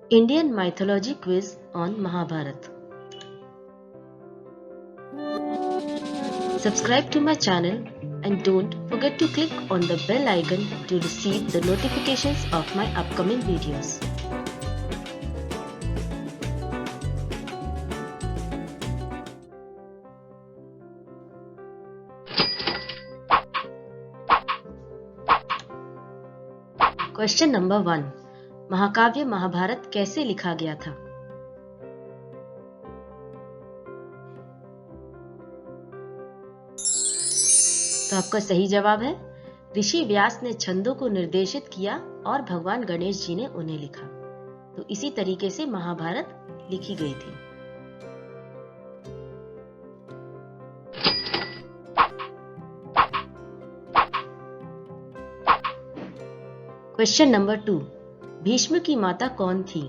Indian mythology quiz on Mahabharata. Subscribe to my channel and don't forget to click on the bell icon to receive the notifications of my upcoming videos. Question number 1. महाकाव्य महाभारत कैसे लिखा गया था? तो आपका सही जवाब है ऋषि व्यास ने छंदों को निर्देशित किया और भगवान गणेश जी ने उन्हें लिखा। तो इसी तरीके से महाभारत लिखी गई थी। Question number 2. भीष्म की माता कौन थी?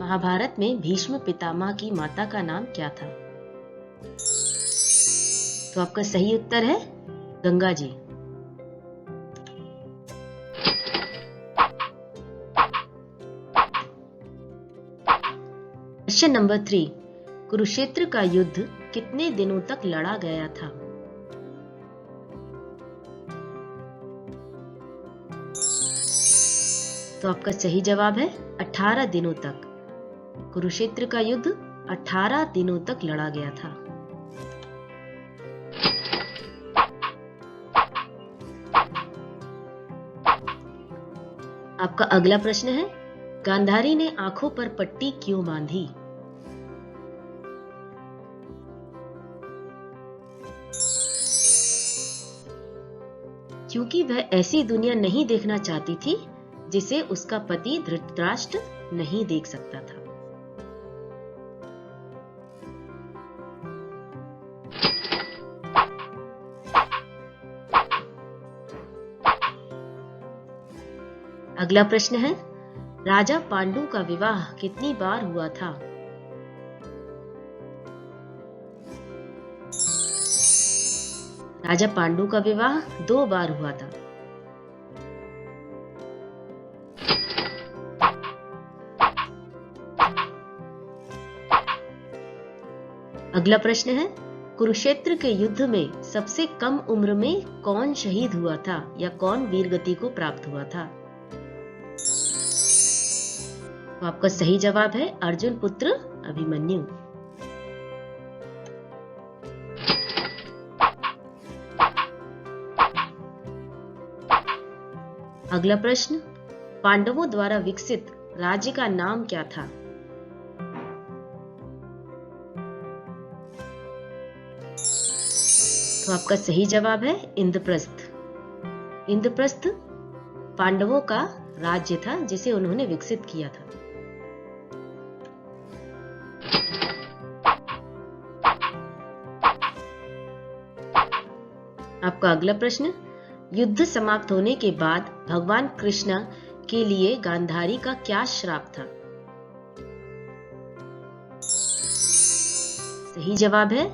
महाभारत में भीष्म पितामह की माता का नाम क्या था? तो आपका सही उत्तर है गंगा जी। Question number 3. कुरुक्षेत्र का युद्ध कितने दिनों तक लड़ा गया था? तो आपका सही जवाब है 18 दिनों तक। कुरुक्षेत्र का युद्ध 18 दिनों तक लड़ा गया था। आपका अगला प्रश्न है गांधारी ने आंखों पर पट्टी क्यों बांधी? क्योंकि वह ऐसी दुनिया नहीं देखना चाहती थी जिसे उसका पति धृतराष्ट्र नहीं देख सकता था। अगला प्रश्न है राजा पांडु का विवाह कितनी बार हुआ था? राजा पांडु का विवाह 2 बार हुआ था। अगला प्रश्न है कुरुक्षेत्र के युद्ध में सबसे कम उम्र में कौन शहीद हुआ था या कौन वीरगति को प्राप्त हुआ था? तो आपका सही जवाब है अर्जुन पुत्र अभिमन्यु। अगला प्रश्न पांडवों द्वारा विकसित राज्य का नाम क्या था? तो आपका सही जवाब है इंद्रप्रस्थ। इंद्रप्रस्थ पांडवों का राज्य था जिसे उन्होंने विकसित किया था। आपका अगला प्रश्न युद्ध समाप्त होने के बाद भगवान कृष्ण के लिए गांधारी का क्या श्राप था? सही जवाब है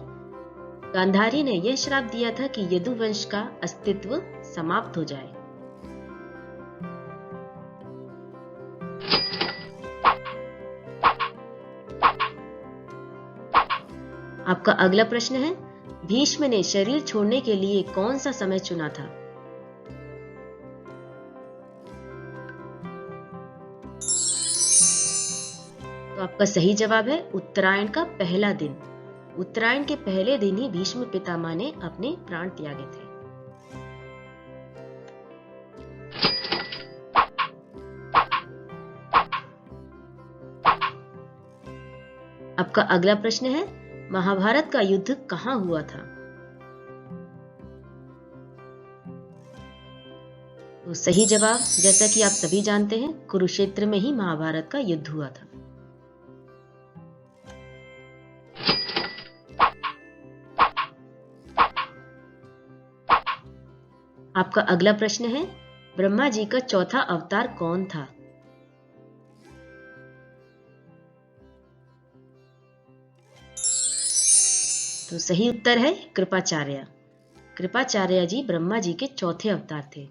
गांधारी ने यह श्राप दिया था कि यदुवंश का अस्तित्व समाप्त हो जाए। आपका अगला प्रश्न है भीष्म ने शरीर छोड़ने के लिए कौन सा समय चुना था? तो आपका सही जवाब है उत्तरायण का पहला दिन। उत्तरायण के पहले दिन ही भीष्म पितामह ने अपने प्राण त्यागे थे। आपका अगला प्रश्न है महाभारत का युद्ध कहां हुआ था? तो सही जवाब जैसा कि आप सभी जानते हैं कुरुक्षेत्र में ही महाभारत का युद्ध हुआ था। आपका अगला प्रश्न है ब्रह्मा जी का चौथा अवतार कौन था? तो सही उत्तर है कृपाचार्य। कृपाचार्य जी ब्रह्मा जी के चौथे अवतार थे।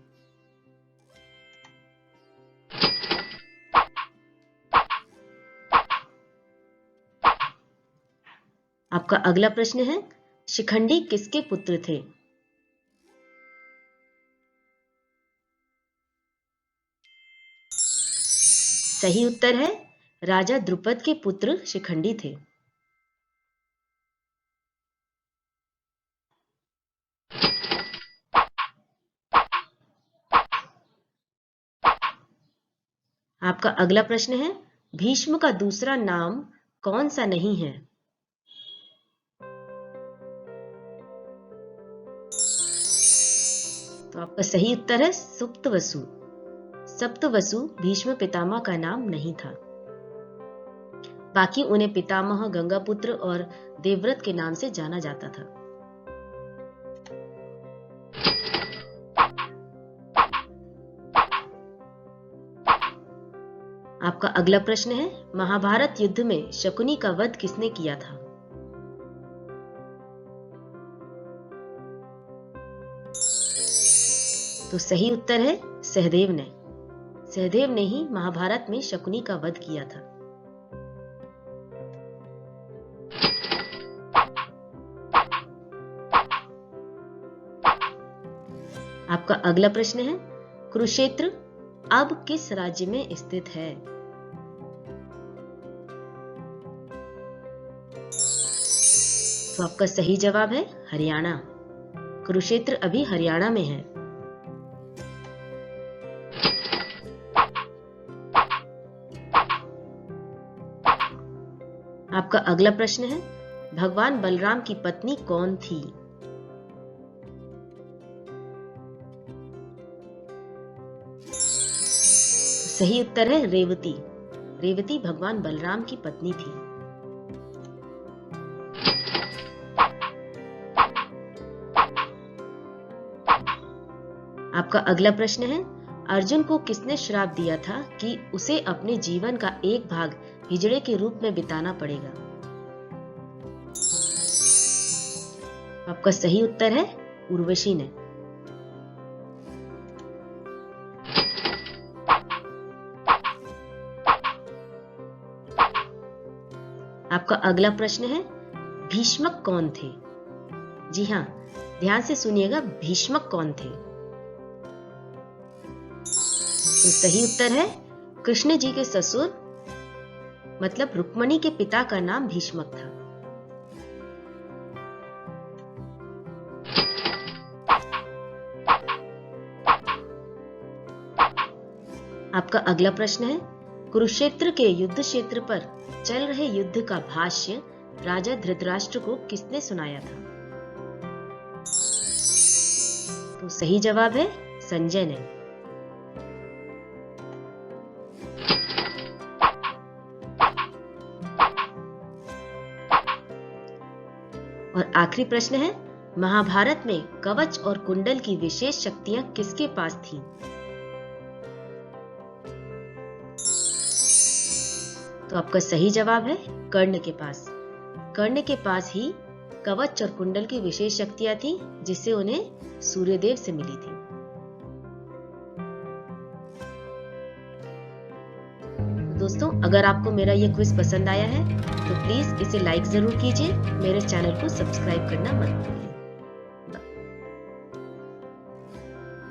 आपका अगला प्रश्न है, शिखंडी किसके पुत्र थे? सही उत्तर है राजा द्रुपद के पुत्र शिखंडी थे। आपका अगला प्रश्न है, भीष्म का दूसरा नाम कौन सा नहीं है? तो आपका सही उत्तर है सुप्तवसु। सप्तवसु भीष्म पितामह का नाम नहीं था। बाकी उन्हें पितामह, गंगापुत्र और देवव्रत के नाम से जाना जाता था। आपका अगला प्रश्न है, महाभारत युद्ध में शकुनी का वध किसने किया था? तो सही उत्तर है सहदेव ने। सहदेव ने ही महाभारत में शकुनी का वध किया था। आपका अगला प्रश्न है, कुरुक्षेत्र अब किस राज्य में स्थित है? तो आपका सही जवाब है हरियाणा। कुरुक्षेत्र अभी हरियाणा में है। आपका अगला प्रश्न है, भगवान बलराम की पत्नी कौन थी? सही उत्तर है रेवती। रेवती भगवान बलराम की पत्नी थी। आपका अगला प्रश्न है, अर्जुन को किसने श्राप दिया था कि उसे अपने जीवन का एक भाग हिजड़े के रूप में बिताना पड़ेगा? आपका सही उत्तर है उर्वशी ने। आपका अगला प्रश्न है, भीष्मक कौन थे? जी हां, ध्यान से सुनिएगा, भीष्मक कौन थे? तो सही उत्तर है कृष्ण जी के ससुर, मतलब रुक्मणी के पिता का नाम भीष्मक था। आपका अगला प्रश्न है, कुरुक्षेत्र के युद्ध क्षेत्र पर चल रहे युद्ध का भाष्य राजा धृतराष्ट्र को किसने सुनाया था? तो सही जवाब है संजय ने। और आखिरी प्रश्न है, महाभारत में कवच और कुंडल की विशेष शक्तियां किसके पास थीं? तो आपका सही जवाब है कर्ण के पास। कर्ण के पास ही कवच और कुंडल की विशेष शक्तियां थी, जिससे उन्हें सूर्यदेव से मिली थी। दोस्तों, अगर आपको मेरा ये क्विज पसंद आया है तो प्लीज इसे लाइक जरूर कीजिए। मेरे चैनल को सब्सक्राइब करना मत भूलिए।